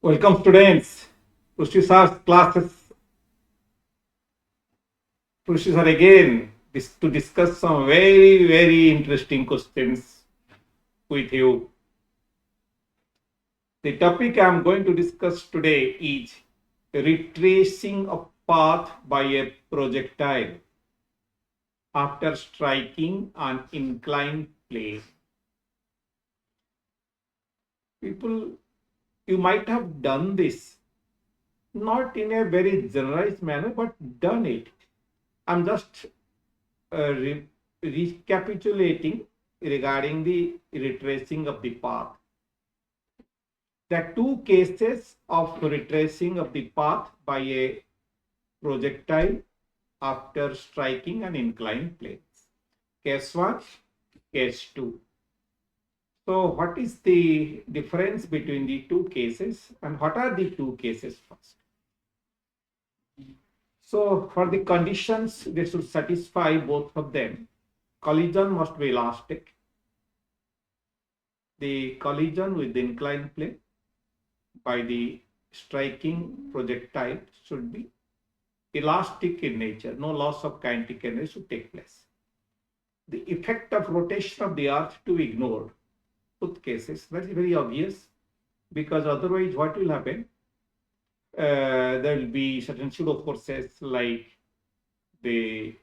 Welcome students. Pushti sir's classes. Pushti sir again to discuss some very interesting questions with you. The topic I am going to discuss today is retracing a path by a projectile after striking an inclined plane. People, you might have done this, not in a very generalized manner, but done it. I'm just recapitulating regarding the retracing of the path. There are two cases of retracing of the path by a projectile after striking an inclined plane. Case 1, case 2. So what is the difference between the two cases and what are the two cases first? So for the conditions, they should satisfy both of them. Collision must be elastic. The collision with the inclined plane by the striking projectile should be elastic in nature. No loss of kinetic energy should take place. The effect of rotation of the earth to be ignored. Both cases, that is very obvious, because otherwise what will happen? There will be certain pseudo forces like the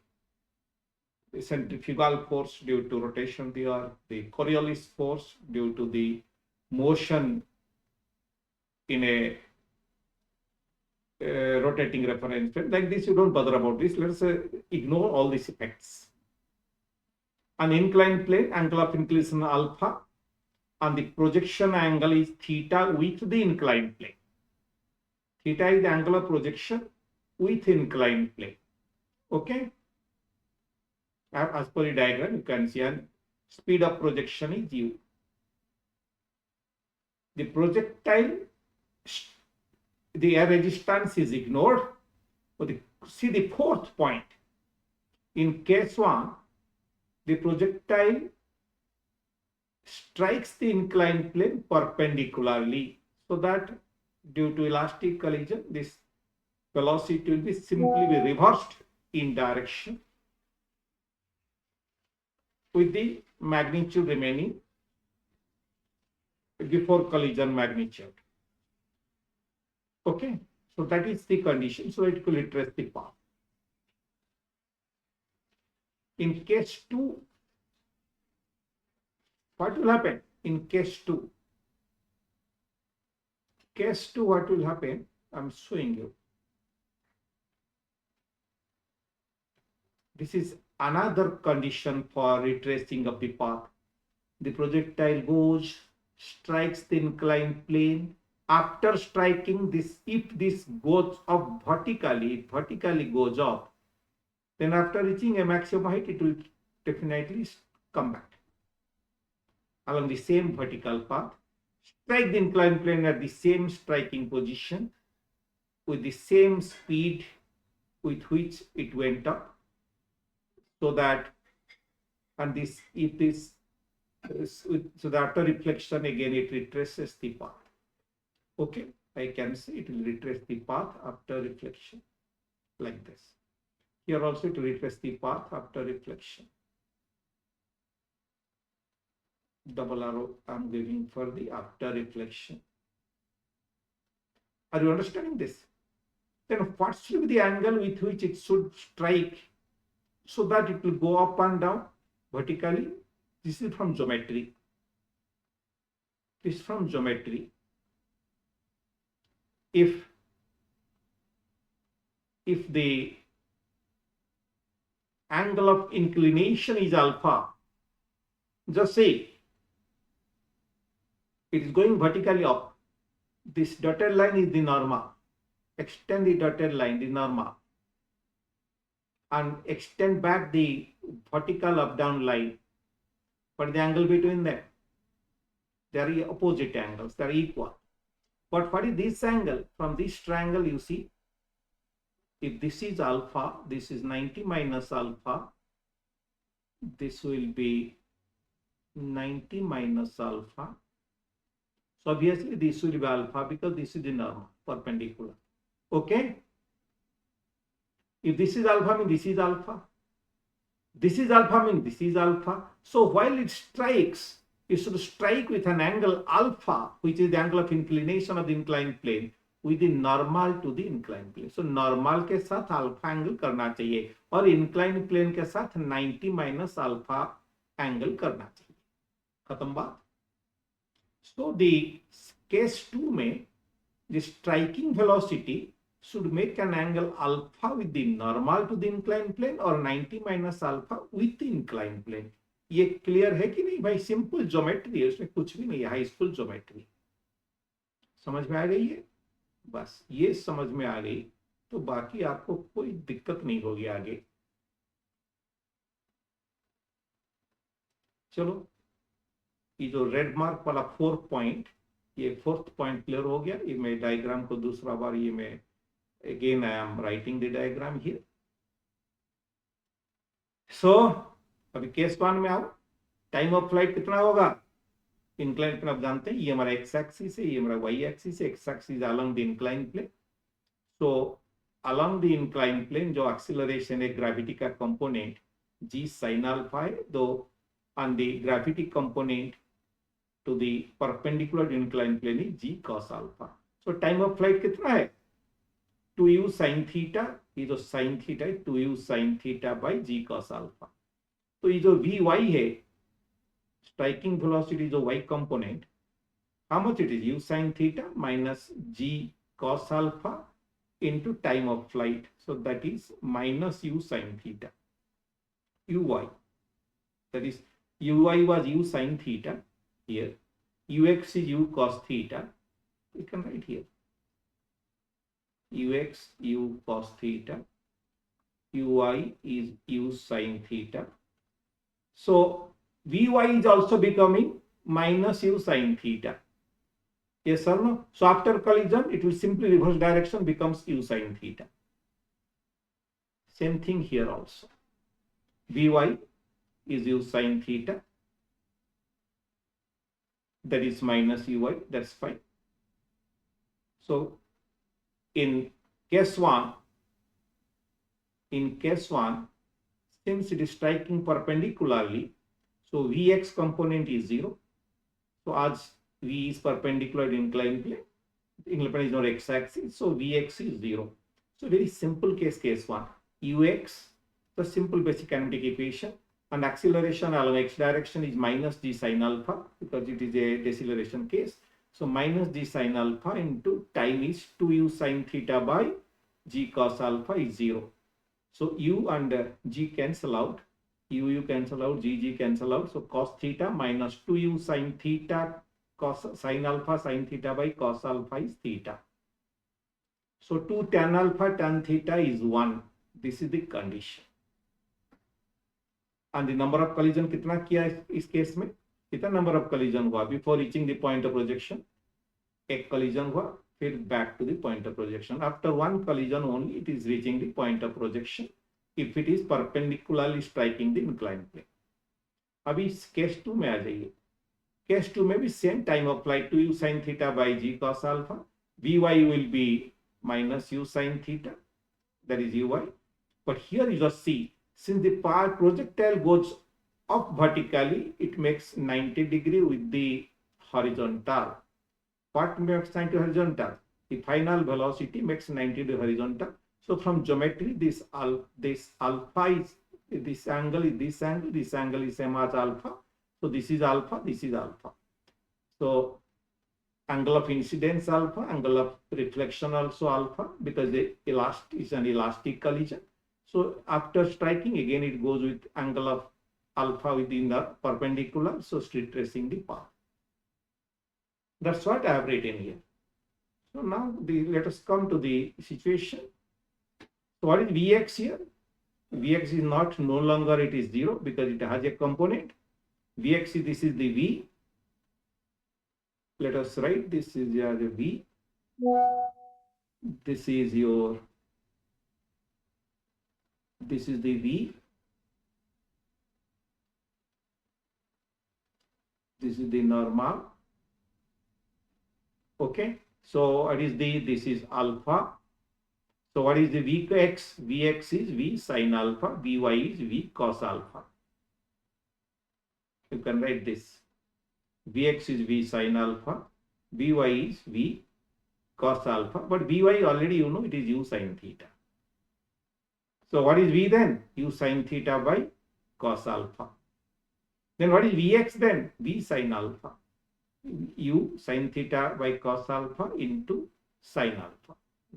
centrifugal force due to rotation of the earth, the Coriolis force due to the motion in a rotating reference frame. Like this, you don't bother about this. Let's ignore all these effects. An inclined plane, angle of inclination alpha, and the projection angle is theta with the inclined plane. Theta is the angle of projection with inclined plane. Okay? As per the diagram, you can see and speed of projection is u. The projectile, the air resistance is ignored. See the fourth point. In case 1, the projectile strikes the inclined plane perpendicularly, so that due to elastic collision, this velocity will be simply be reversed in direction with the magnitude remaining before collision magnitude. Okay, so that is the condition, so it will retrace the path. In case 2, what will happen? In case 2, what will happen? I'm showing you. This is another condition for retracing of the path. The projectile goes, strikes the inclined plane. After striking this, if this goes up vertically goes up, then after reaching a maximum height, it will definitely come back along the same vertical path, strike the inclined plane at the same striking position with the same speed with which it went up, so that, and this, if this, so that after reflection again it retraces the path. Okay, I can say it will retrace the path after reflection like this. Here also it will retrace the path after reflection. Double arrow I'm giving for the after reflection. Are you understanding this? Then what should be the angle with which it should strike so that it will go up and down vertically? This is from geometry. This is from geometry. If the angle of inclination is alpha, just say it is going vertically up. This dotted line is the norma. Extend the dotted line, the norma, and extend back the vertical up-down line. But the angle between them, they are opposite angles, they are equal. But what is this angle? From this triangle, you see, if this is alpha, this is 90 minus alpha, this will be 90 minus alpha. So obviously this should be alpha because this is the normal perpendicular. Okay. If this is alpha, means this is alpha. This is alpha, means this is alpha. So while it strikes, it should strike with an angle alpha, which is the angle of inclination of the inclined plane, with the normal to the inclined plane. So normal के साथ alpha angle करना चाहिए और inclined plane के साथ 90 minus alpha angle करना चाहिए. खत्म बात. So the case 2 में the striking velocity should make an angle alpha with the normal to the inclined plane or 90 minus alpha with the inclined plane. ये क्लियर है कि नहीं भाई? सिंपल ज्योमेट्री है, उसमें कुछ भी नहीं है, हाई स्कूल ज्योमेट्री. समझ में आ गई है? बस ये समझ में आ गई तो बाकी आपको कोई दिक्कत नहीं होगी आगे. चलो, ये जो रेड मार्क वाला 4 पॉइंट, ये 4th पॉइंट क्लियर हो गया. ये मैं डायग्राम को दूसरा बार, ये मैं again I am writing the diagram here. So अभी केस 1 में आओ. टाइम ऑफ फ्लाइट कितना होगा? इंक्लाइन प्लेन आप जानते हैं, ये हमारा एक्स एक्सिस है, ये हमारा वाई एक्सिस है. X axis along the incline plane. So along the incline plane जो एक्सीलरेशन है ग्रेविटी का कंपोनेंट जी साइन अल्फा है, दो on the gravity component to the perpendicular incline plane is g cos alpha. So time of flight कितना है? 2u sin theta, ये जो sin theta है 2u sin theta by g cos alpha. तो ये जो vy है, स्ट्राइकिंग वेलोसिटी जो y component, how much it is? u sin theta minus g cos alpha into time of flight. So that is minus u sin theta. uy, that is uy was u sin theta here. ux is u cos theta. We can write here ux u cos theta, uy is u sin theta. So vy is also becoming minus u sin theta. Yes or no? So after collision, it will simply reverse direction, becomes u sin theta. Same thing here also. Vy is u sin theta. That is minus uy. That's fine. So in case 1, since it is striking perpendicularly, so Vx component is 0. So as V is perpendicular to inclined plane, the inclined plane is not x-axis, so Vx is 0. So very simple case 1. Ux, the simple basic kinetic equation, and acceleration along x direction is minus g sin alpha because it is a deceleration case. So minus g sin alpha into time is 2u sin theta by g cos alpha is 0. So u and g cancel out. U cancel out, g cancel out. So cos theta minus 2u sin theta cos sin alpha sin theta by cos alpha is theta. So 2 tan alpha tan theta is 1. This is the condition. And the number of collision कितना किया इस case में? कितना number of collision हुआ before reaching the point of projection? एक collision हुआ, फिर back to the point of projection. After one collision only, it is reaching the point of projection if it is perpendicularly striking the inclined plane. अभी इस case 2 में आ जाइए. Case 2 में भी same time of flight 2u sin theta by g cos alpha. Vy will be minus u sin theta, that is uy. But here you just see, since the projectile goes up vertically, it makes 90 degree with the horizontal. What makes 90 horizontal? The final velocity makes 90 degree horizontal. So from geometry, this alpha is this angle is this angle. This angle is same as alpha. So this is alpha. This is alpha. So angle of incidence alpha, angle of reflection also alpha, because the is an elastic collision. So after striking, again it goes with angle of alpha within the perpendicular. So street tracing the path. That's what I have written here. So now let us come to the situation. So what is Vx here? Vx is no longer it is 0 because it has a component. Vx is, this is the V. Let us write this is the V. This is your, this is the V. This is the normal. Okay, so what is this is alpha. So what is the Vx? Vx is V sin alpha, Vy is V cos alpha. You can write this. Vx is V sin alpha, Vy is V cos alpha, but Vy already you know it is U sin theta. So what is V then? U sin theta by cos alpha. Then what is Vx then? V sin alpha. U sin theta by cos alpha into sin alpha.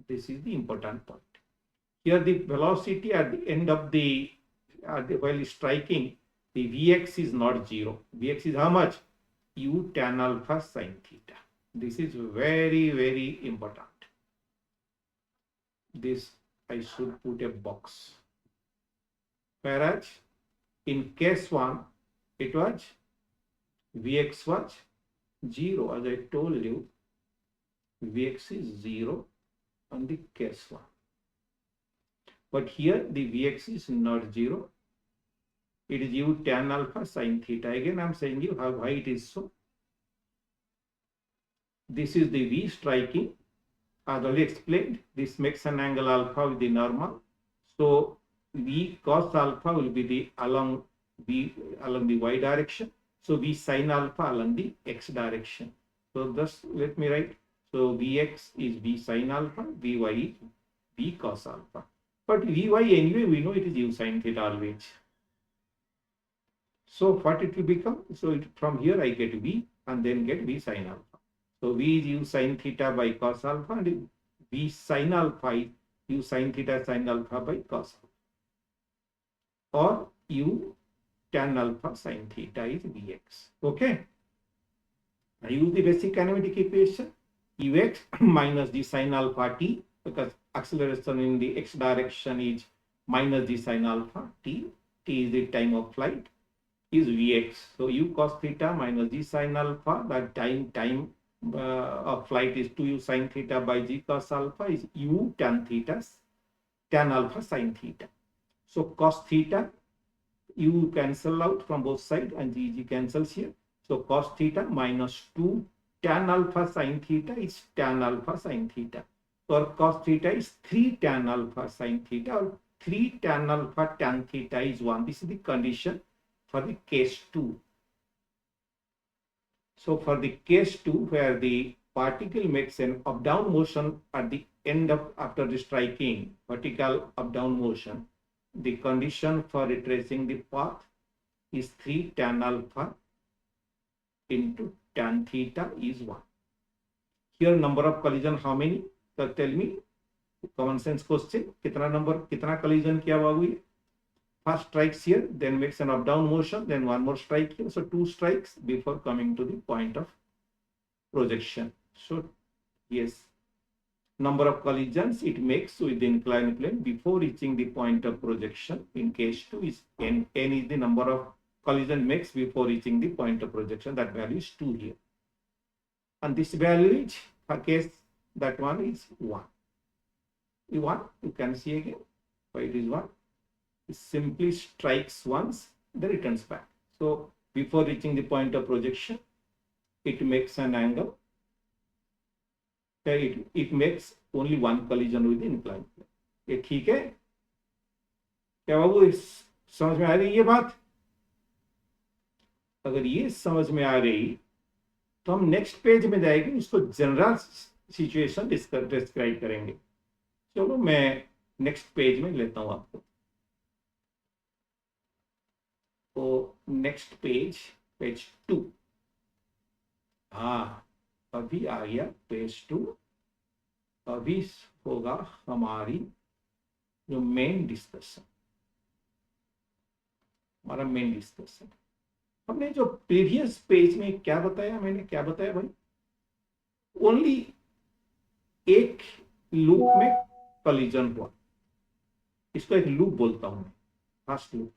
This is the important point. Here the velocity at the end of while striking, the Vx is not 0. Vx is how much? U tan alpha sin theta. This is very, very important. This I should put a box. Whereas in case 1, it was Vx was 0. As I told you, Vx is 0 on the case 1. But here the Vx is not 0. It is U tan alpha sin theta. Again, I am saying you why it is so. This is the V striking. As already explained, this makes an angle alpha with the normal. So V cos alpha will be along the y direction. So V sin alpha along the x direction. So thus let me write. So Vx is V sin alpha, Vy is V cos alpha. But Vy anyway we know it is U sin theta always. So what it will become? So from here I get V and then get V sin alpha. So V is U sin theta by cos alpha and V sin alpha is U sin theta sin alpha by cos alpha. Or U tan alpha sin theta is Vx. Okay. I use the basic kinematic equation Ux minus the sin alpha t, because acceleration in the x direction is minus the sin alpha t. T is the time of flight, is Vx. So U cos theta minus the sin alpha, that time of flight is 2U sin theta by G cos alpha is U tan alpha sin theta. So cos theta, U cancel out from both sides and G cancels here. So cos theta minus 2 tan alpha sin theta is tan alpha sin theta. Or cos theta is 3 tan alpha sin theta, or 3 tan alpha tan theta is 1. This is the condition for the case 2. So for the case 2, where the particle makes an up-down motion at the end of after the striking, vertical up-down motion, the condition for retracing the path is 3 tan alpha into tan theta is 1. Here number of collision how many? So tell me, common sense question, kitna collision kiya hua hai? First strikes here, then makes an up-down motion, then one more strike here. So 2 strikes before coming to the point of projection. So yes, number of collisions it makes with the inclined plane before reaching the point of projection in case 2 is n. N is the number of collision makes before reaching the point of projection. That value is 2 here. And this value is, for case that one is 1. You can see again why it is 1. It simply strikes once, then returns back. So before reaching the point of projection, it makes an angle. It makes only one collision with the inclined plane. ये ठीक है क्या बाबू, समझ में आ रही ये बात? अगर ये समझ में आ रही तो हम नेक्स्ट पेज में जाएंगे, इसको जनरल सिचुएशन डिस्क्राइब करेंगे. चलो मैं नेक्स्ट पेज में लेता हूं आपको. तो नेक्स्ट पेज 2. हाँ, अभी आ गया पेज 2. अभी होगा हमारी जो मेन डिस्कशन, हमारा मेन डिस्कशन. हमने जो प्रीवियस पेज में क्या बताया, मैंने क्या बताया भाई, ओनली एक लूप में कॉलिजन हुआ, इसको एक लूप बोलता हूं मैं, first loop.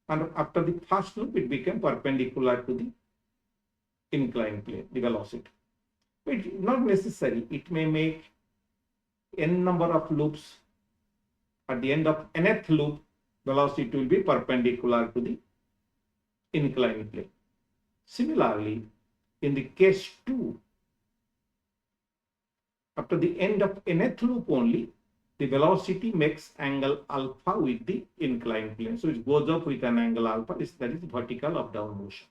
And after the first loop, it became perpendicular to the inclined plane, the velocity. But not necessary. It may make n number of loops. At the end of nth loop, velocity will be perpendicular to the inclined plane. Similarly, in the case 2, After the end of nth loop only, the velocity makes angle alpha with the inclined plane. So it goes up with an angle alpha. That is vertical up down motion.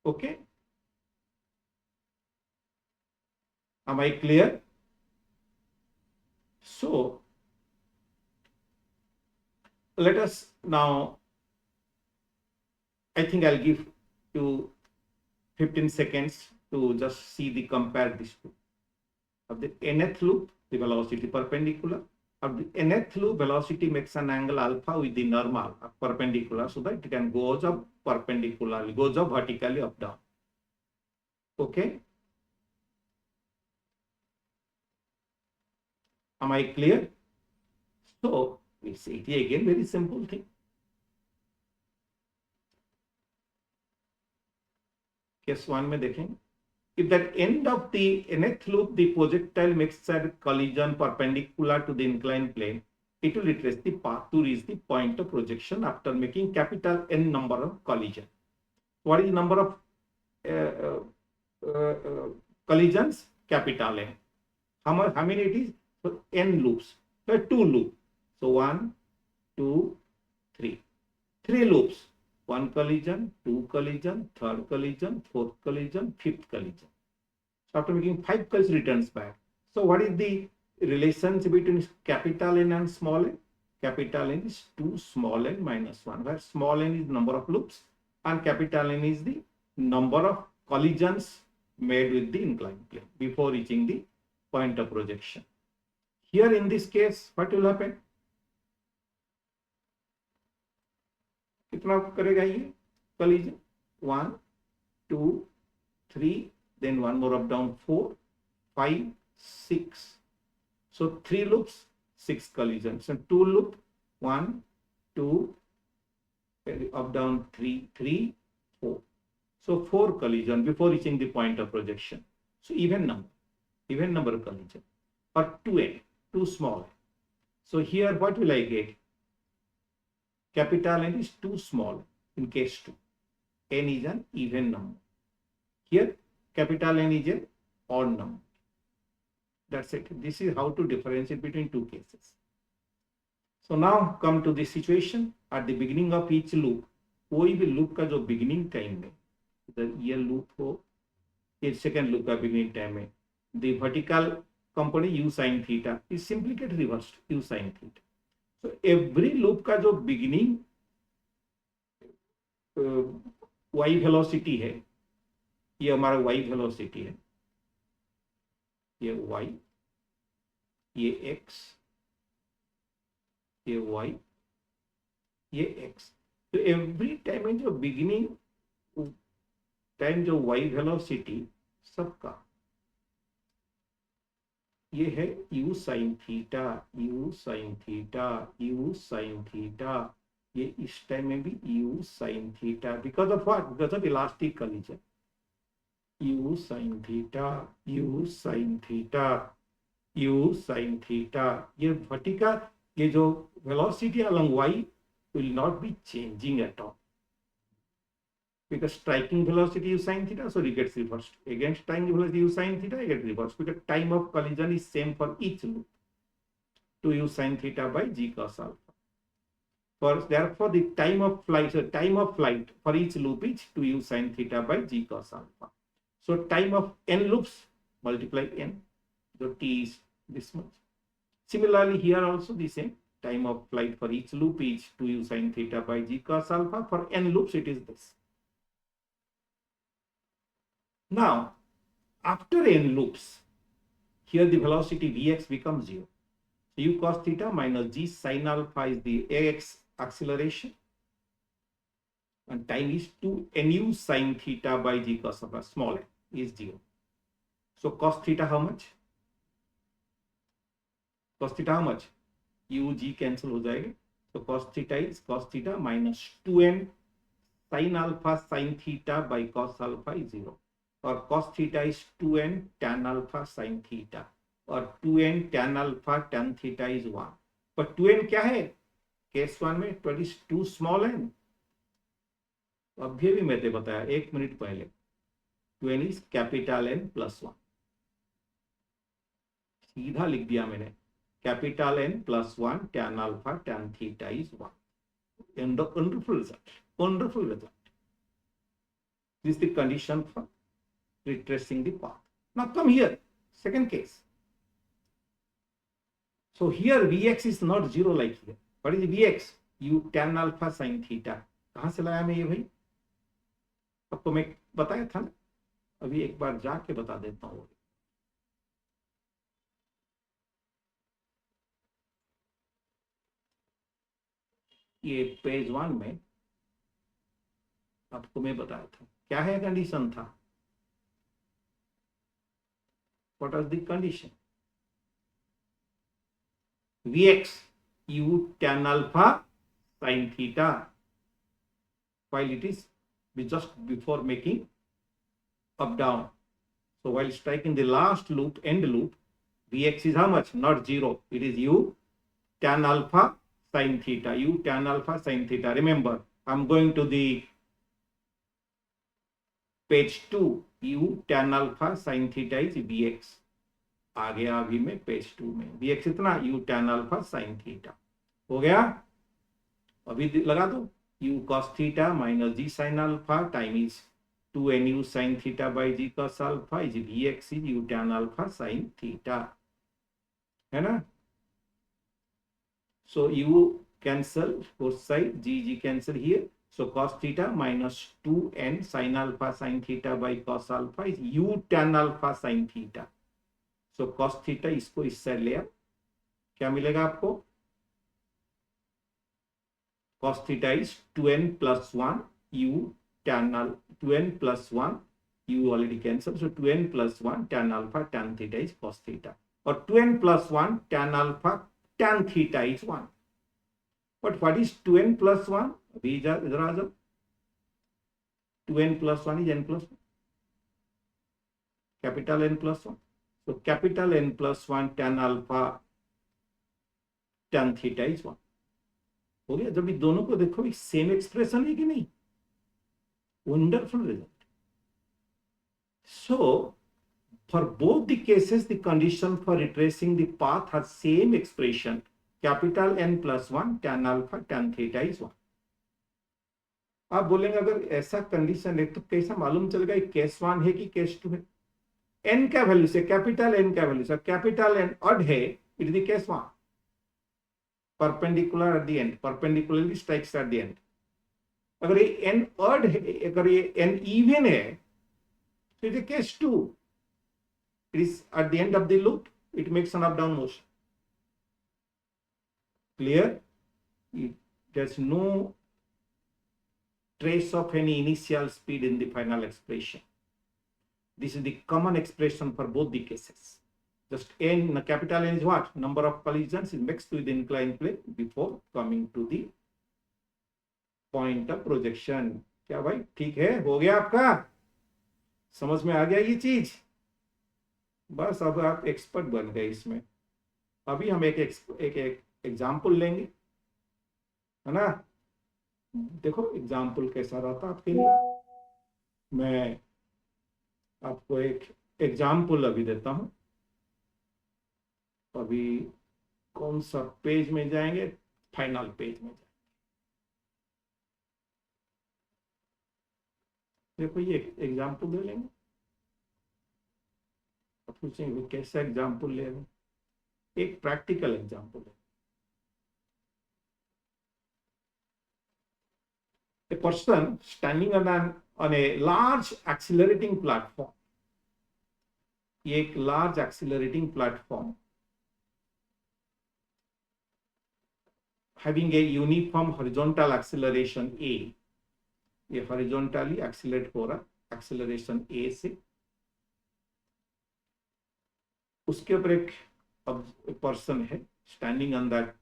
Okay. Am I clear? So let us now, I think I'll give you 15 seconds to just see the compare these two. Of the nth loop, the velocity perpendicular. Of the nth loop, velocity makes an angle alpha with the normal perpendicular, so that it can goes up perpendicularly, goes up vertically up down. Okay. Am I clear? So we see it again, very simple thing. Case 1 में देखेंगे. If at end of the nth loop, the projectile makes a collision perpendicular to the inclined plane, it will retrace the path to reach the point of projection after making capital N number of collision. What is the number of collisions? Capital N. How many it is? So N loops. So 2 loops. So 1, 2, 3. 3 loops. 1 collision, 2 collision, 3rd collision, 4th collision, 5th collision. So after making 5 collisions, returns back. So what is the relationship between capital N and small n? Capital N is 2 small n minus 1, where small n is the number of loops and capital N is the number of collisions made with the inclined plane before reaching the point of projection. Here in this case, what will happen? कितना करेगा ये collision? 1, 2, 3, then one more up down 4, 5, 6. So 3 loops, 6 collisions, and 2 loop, 1, 2, up down 3, 3, 4. So 4 collision before reaching the point of projection. So even number of collision, or 2n, 2 small. So here what will I get? Capital N is 2 small in case 2. N is an even number. Here capital N is an odd number. That's it. This is how to differentiate between two cases. So now come to this situation. At the beginning of each loop, कोई भी loop का जो beginning time में, इधर ये loop हो, ये second loop का beginning time में, the vertical component u sin theta is simply get reversed u sin theta. So every loop का जो beginning y velocity है, ये हमारा y velocity है, ये y, ये x, ये y, ये x. तो every time में जो beginning time जो y velocity सबका ये है u sin theta, u sin theta, u sin theta. ये इस टाइम में भी u sin theta because of what? Because of elastic collision. u sin theta, u sin theta, u sin theta. ये vertical, ये जो velocity along y will not be changing at all. Because striking velocity u sin theta, so it gets reversed. Again, striking velocity u sin theta, it gets reversed. Because time of collision is same for each loop. 2u sin theta by g cos alpha. Therefore, the time of flight, so time of flight for each loop is 2u sin theta by g cos alpha. So time of n loops multiply n. So t is this much. Similarly, here also the same. Time of flight for each loop is 2u sin theta by g cos alpha. For n loops, it is this. Now, after n loops, here the velocity vx becomes 0. So u cos theta minus g sin alpha is the ax acceleration. And time is 2 nu sin theta by g cos alpha, small n, is 0. So cos theta how much? Cos theta how much? U g cancel हो जाएगा. So cos theta is cos theta minus 2n sin alpha sin theta by cos alpha is 0. Or cos theta is 2n tan alpha sin theta. Or 2n tan alpha tan theta is 1. But 2n क्या है? Case 1 में 22 small n. अभी भी मैंने बताया 1 minute पहले. 2n is capital N plus 1. सीधा लिख दिया मैंने, capital N plus 1 tan alpha tan theta is 1. Wonderful result. Wonderful result. This is the condition for retracing the path. Now come here, second case. So here Vx is not 0 like here. What is Vx? U tan alpha sin theta. कहां से लाया मैं ये भाई? आपको मैं बताया था ना, अभी एक बार जाके बता देता हूं. ये पेज 1 में आपको मैं बताया था क्या है कंडीशन था. What was the condition? Vx u tan alpha sin theta, while it is just before making up down. So while striking the last loop, end loop, Vx is how much? Not 0. It is u tan alpha sin theta. U tan alpha sin theta. Remember, I'm going to the page 2. U tan alpha sin theta is Vx. आ गया अभी मैं page 2 में. Vx इतना u tan alpha sin theta हो गया. अभी लगा दो u cos theta minus g sin alpha time is 2nu sin theta by g cos alpha is Vx is u tan alpha sin theta, है ना. So u cancel both side, g cancel here. So cos theta minus 2n sin alpha sin theta by cos alpha is u tan alpha sin theta. So cos theta इसको इस side ले आओ, क्या मिलेगा आपको? cos theta is 2n plus 1 u tan 2n plus 1 u already cancel, so 2n plus 1 tan alpha tan theta is cos theta, और 2n plus 1 tan alpha tan theta is 1. But what is 2n plus 1? अभी इधर आ जाओ. 2n plus 1 is n plus 1, capital N plus 1. So capital N plus 1 tan alpha tan theta is 1. हो गया. जब ये दोनों को देखो एक सेम एक्सप्रेशन है कि नहीं? Wonderful result. So for both the cases the condition for retracing the path has same expression, capital N plus 1 tan alpha tan theta is 1. आप बोलेंगे अगर ऐसा कंडीशन है तो कैसा मालूम चलेगा ये केस 1 है कि केस 2 है? n क्या वैल्यू से, कैपिटल N क्या वैल्यू से, कैपिटल N ऑड है, it is the case 1. Perpendicular eight the and, perpendicularly strikes eight the and. अगर ये n ऑड है, अगर ये n इवन है तो it is case 2. It is at the end of the loop, it makes an up down motion. Clear? There is no trace of any initial speed in the final expression. This is the common expression for both the cases. Just n, capital N is what? Number of collisions is mixed with the inclined plane before coming to the point of projection. क्या भाई ठीक है? हो गया आपका? समझ में आ गया ये चीज? बस अब आप एक्सपर्ट बन गए इसमें. अभी हम एक एग्जाम्पल लेंगे, है ना. देखो एग्जाम्पल कैसा रहता आपके लिए. मैं आपको एक एग्जाम्पल अभी देता हूं. अभी कौन सा पेज में जाएंगे? फाइनल पेज में जाएंगे. देखो ये एग्जाम्पल दे लेंगे. आप पूछेंगे कैसा एग्जाम्पल ले रहे? एक प्रैक्टिकल एग्जाम्पल है. A person standing on a large accelerating platform. एक large accelerating platform having a uniform horizontal acceleration a. ये horizontally accelerate हो रहा, acceleration a से. उसके ऊपर एक person है standing on that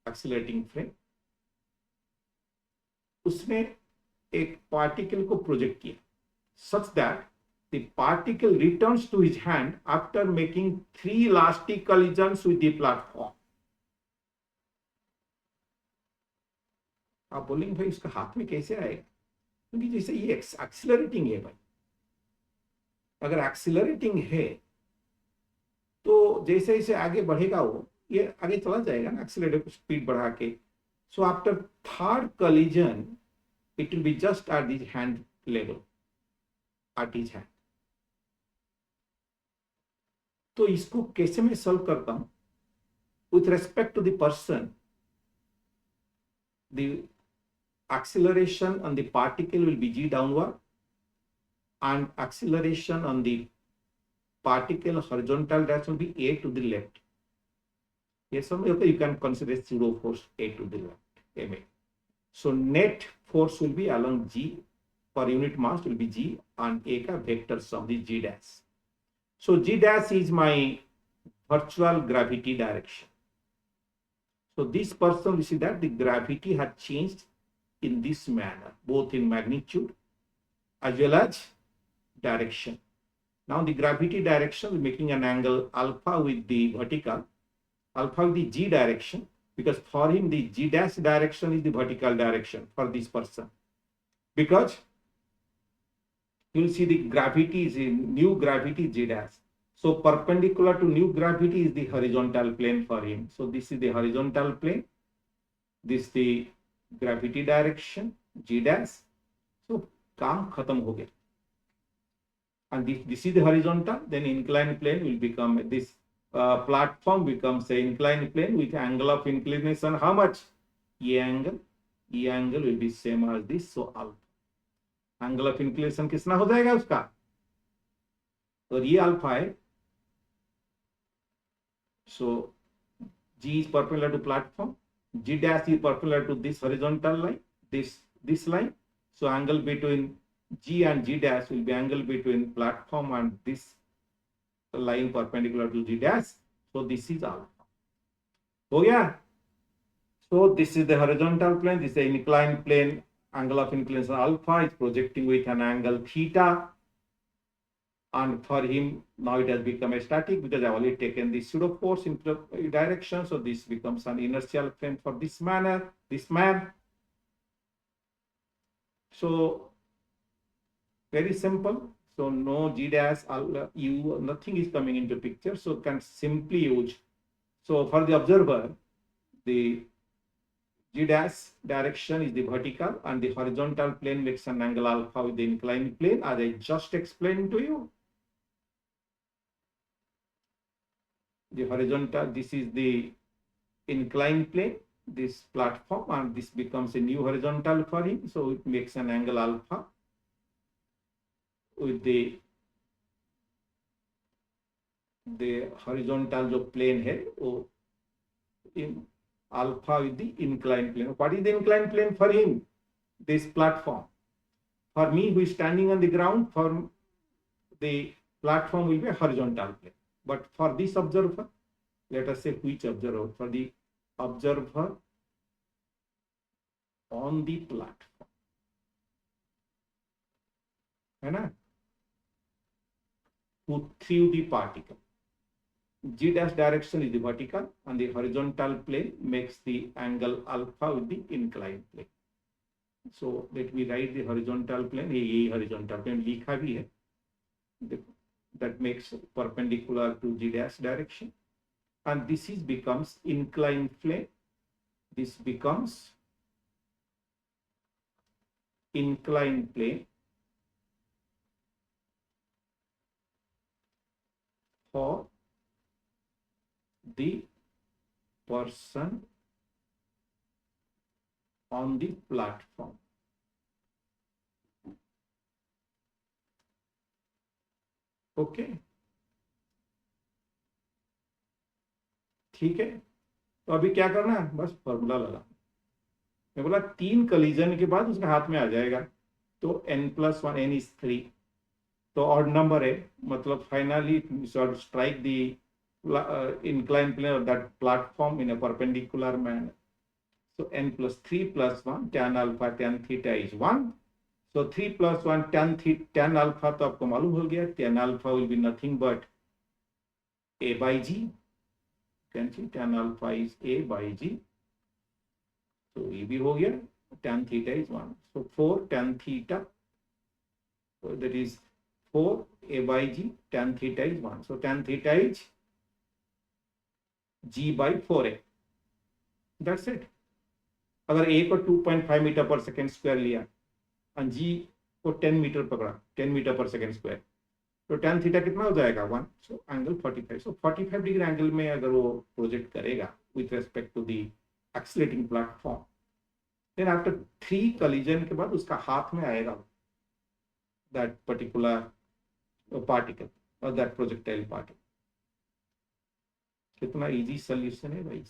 accelerating frame. उसने एक पार्टिकल को प्रोजेक्ट किया such that the particle returns to his hand after making 3 elastic collisions with the platform. आप बोलेंगे भाई उसका हाथ में कैसे आएगा? क्योंकि जैसे ये एक्सिलरेटिंग है भाई. अगर एक्सिलरेटिंग है तो जैसे जैसे आगे बढ़ेगा वो ये आगे चला जाएगा ना एक्सीलरेटर स्पीड बढ़ा के. So after third collision, it will be just at the hand level, at his hand. तो इसको कैसे मैं सॉल्व करता हूं? With respect to the person, the acceleration on the particle will be g downward, and acceleration on the particle horizontal direction will be a to the left. Yes or no? Okay, you can consider pseudo force a to the left, ma. So net force will be along g, per unit mass will be g, and a का vector sum is g dash. So g dash is my virtual gravity direction. So this person, you see that the gravity had changed in this manner, both in magnitude as well as direction. Now the gravity direction is making an angle alpha with the vertical, alpha with the g direction, because for him the g dash direction is the vertical direction for this person, because you will see the gravity is in new gravity g dash. So perpendicular to new gravity is the horizontal plane for him. So this is the horizontal plane, this is the gravity direction g dash. So काम खत्म हो गया. And this is the horizontal, then inclined plane will become this platform becomes an inclined plane with angle of inclination. How much? E angle will be same as this. So alpha angle of inclination कितना हो जाएगा उसका? तो ये alpha है. So g is perpendicular to platform, g dash is perpendicular to this horizontal line, this line. So angle between g and g dash will be angle between platform and this line perpendicular to g dash. So this is alpha. Oh yeah. So this is the horizontal plane, this is the inclined plane, angle of inclination alpha is projecting with an angle theta. And for him, now it has become a static because I have already taken the pseudo force into the direction. So this becomes an inertial frame for this man. So very simple. So no g dash u, nothing is coming into picture. So can simply use. So for the observer, the g dash direction is the vertical and the horizontal plane makes an angle alpha with the inclined plane, as I just explained to you. The horizontal, this is the inclined plane, this platform, and this becomes a new horizontal for him. So it makes an angle alpha with the horizontal जो plane है वो in alpha with the inclined plane. What is the inclined plane for him? This platform. For me, who is standing on the ground, for the platform will be a horizontal plane. But for this observer, let us say which observer? For the observer on the platform. है ना? Who threw the particle. G dash direction is the vertical and the horizontal plane makes the angle alpha with the inclined plane. So let me write the horizontal plane. ये horizontal plane लिखा भी है. That makes perpendicular to g dash direction, and this is becomes inclined plane. This becomes inclined plane for the person on the platform. Okay ठीक है. तो अभी क्या करना है? बस फॉर्मूला लगा. मैं बोला 3 कलीजन के बाद उसके हाथ में आ जाएगा. तो n+1, n is 3. तो ऑड नंबर है, मतलब finally should strike the inclined plane of that platform in a perpendicular manner. So n+3 + 1 tan alpha tan theta is 1. So 3 + 1 tan alpha तो आपको मालूम हो गया. Tan alpha will be nothing but a by g. You can see tan alpha is a by g. So ये भी हो गया. Tan theta is 1. So 4 tan theta. So that is 4 a by g. Tan theta is 1. So tan theta is g/4a, that's it. अगर a को 2.5 metre per second square लिया और g को 10 metre पकड़ा, 10 मीटर पर सेकेंड स्क्वायर, तो tan theta कितना हो जाएगा 1, so angle 45। So 45 degree angle में अगर वो प्रोजेक्ट करेगा with respect to the accelerating platform, then after 3 collision के बाद उसका हाथ में आएगा दैट पर्टिकुलर पार्टिकल और दैट प्रोजेक्टाइल पार्टिकल। कितना इजी सोल्यूशन है भाई,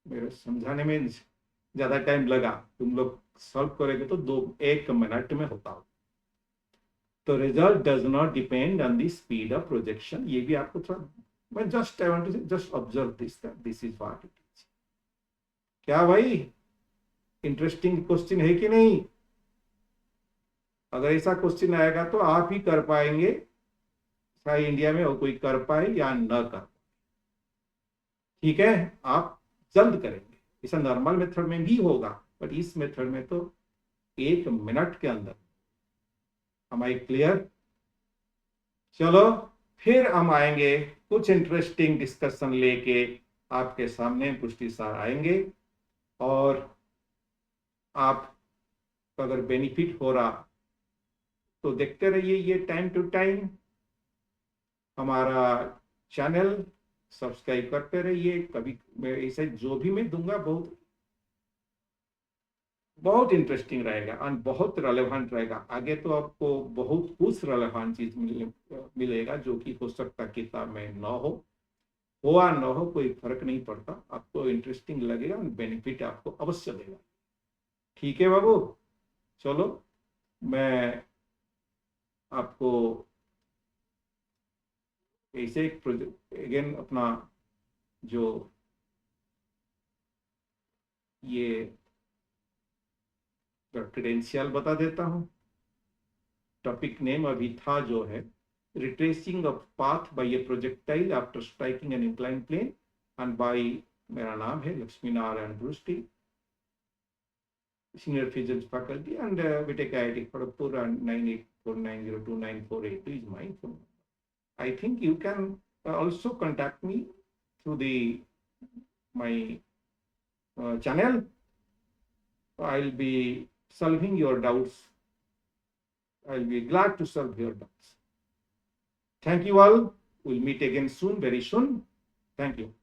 मेरे समझाने में ज्यादा टाइम लगा, तुम लोग सॉल्व करोगे तो 1 मिनट में होता हो। तो result does not depend on the speed of projection, ये भी आपको थोड़ा, मैं जस्ट आई वांट टू से just observe this is what it is. क्या भाई इंटरेस्टिंग क्वेश्चन है कि नहीं? अगर ऐसा क्वेश्चन आएगा तो आप ही कर पाएंगे, शायद इंडिया में और कोई कर पाए या न कर, ठीक है? आप जल्द करेंगे, ऐसा नॉर्मल मेथड में भी होगा, बट इस मेथड में तो 1 मिनट के अंदर। am I clear? चलो फिर हम आएंगे कुछ इंटरेस्टिंग डिस्कशन लेके आपके सामने, पुष्टि सर आएंगे, और आप अगर बेनिफिट हो रहा तो देखते रहिए ये टाइम टू टाइम हमारा चैनल, सब्सक्राइब करते रहिए। कभी मैं ऐसे जो भी मैं दूंगा बहुत बहुत इंटरेस्टिंग रहेगा और बहुत रेलेवेंट रहेगा। आगे तो आपको बहुत कुछ रेलेवेंट चीज मिलेगा जो कि हो सकता किताब में न हो या न हो, कोई फर्क नहीं पड़ता, आपको इंटरेस्टिंग लगेगा और बेनिफिट आपको अवश्य देगा। ठीक है बाबू, चलो मैं आपको ऐसे एक प्रोजेक्ट अगेन अपना जो ये क्रेडेंशियल बता देता हूं। टॉपिक नेम अभी था जो है retracing of path by a projectile after striking an inclined plane, and bye, मेरा नाम है Lakshmi Narayan Brushti, senior physics faculty, and BTech IIT Kharagpur, and 9849029482 is my phone. I think you can also contact me through my channel. I'll be solving your doubts. I'll be glad to solve your doubts. Thank you all. We'll meet again soon, very soon. Thank you.